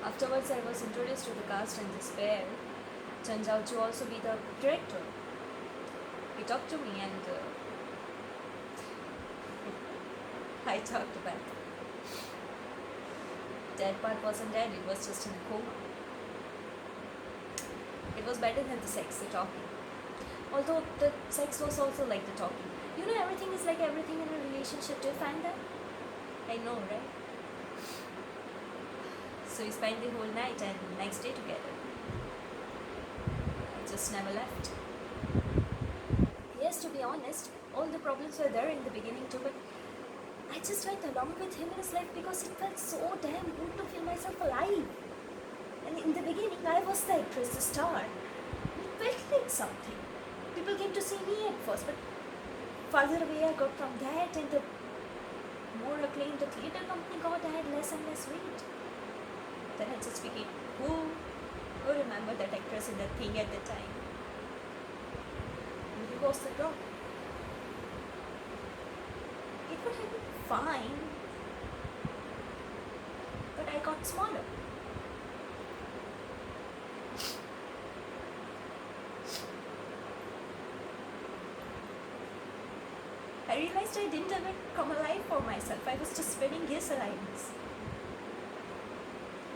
Afterwards, I was introduced to the cast and this pair turns out to also be the director. He talked to me and I talked back. That part wasn't dead, it was just in a coma. It was better than the sex, the talking. Although the sex was also like the talking. You know, everything is like everything in a relationship. Do you find that? I know, right? So we spent the whole night and next day together. I just never left. Yes, to be honest, all the problems were there in the beginning too, but I just went along with him in his life because it felt so damn good to feel myself alive. And in the beginning, I was the actress, the star. It felt like something. People came to see me at first, but farther away I got from that, and the more acclaim the theatre company got, I had less and less weight. Then I just became, who remember that actress in that thing at the time? Maybe was the drop. It would have been fine, but I got smaller. I realized I didn't ever come alive for myself. I was just spreading his aliveness.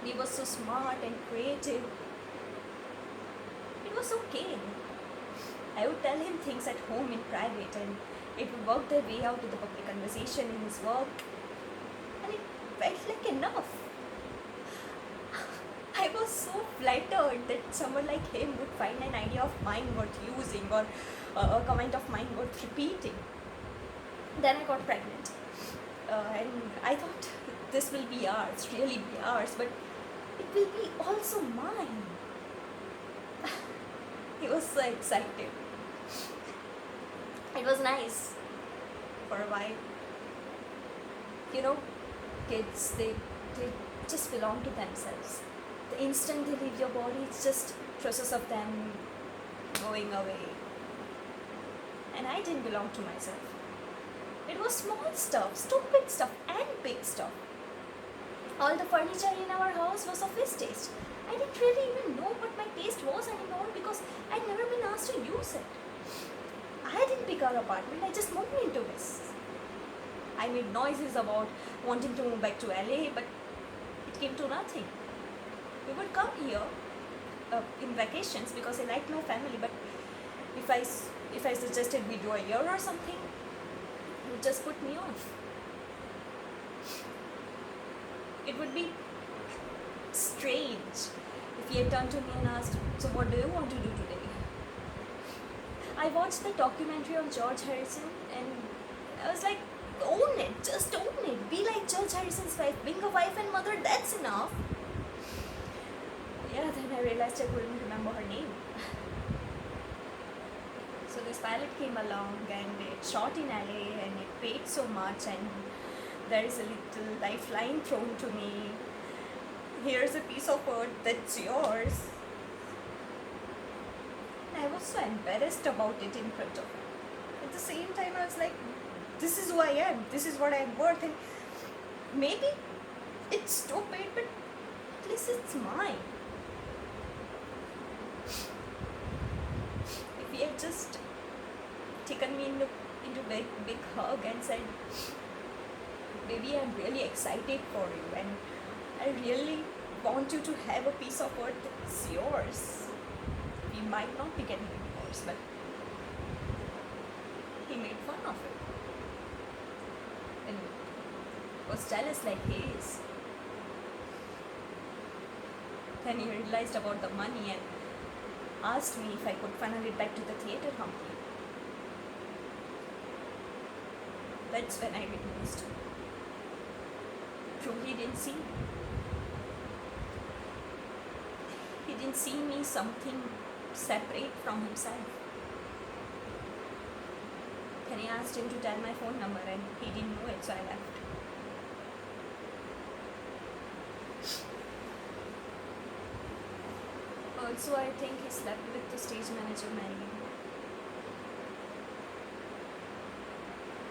He was so smart and creative. It was okay. I would tell him things at home in private and it would work their way out to the public conversation in his work. And it felt like enough. I was so flattered that someone like him would find an idea of mine worth using or a comment of mine worth repeating. Then I got pregnant. And I thought this will be ours, really be ours, but it will be also mine. He was so excited. It was nice for a while. You know, kids, they just belong to themselves. The instant they leave your body, it's just process of them going away. And I didn't belong to myself. It was small stuff, stupid stuff, and big stuff. All the furniture in our house was of his taste. I didn't really even know what my taste was anymore because I'd never been asked to use it. I didn't pick our apartment, I just moved into this. I made noises about wanting to move back to LA, but it came to nothing. We would come here in vacations because I liked my family, but if I suggested we do a year or something, it would just put me off. It would be strange if he had turned to me and asked, so what do you want to do today? I watched the documentary on George Harrison and I was like, own it, just own it. Be like George Harrison's wife, being a wife and mother, that's enough. Yeah, then I realized I couldn't remember her name. So this pilot came along and it shot in LA and it paid so much and there is a little lifeline thrown to me. Here's a piece of earth that's yours. I was so embarrassed about it in front of him. At the same time, I was like, this is who I am, this is what I am worth, and maybe it's stupid, but at least it's mine. If he had just taken me into big hug and said, baby, I'm really excited for you and I really want you to have a piece of earth that's yours. We might not be getting divorced, but he made fun of it and was jealous like he is. Then he realized about the money and asked me if I could funnel it back to the theatre company. That's when I realized truly didn't see me. He didn't see me something separate from himself. Then I asked him to tell my phone number and he didn't know it, so I left. Also, I think he slept with the stage manager Mary.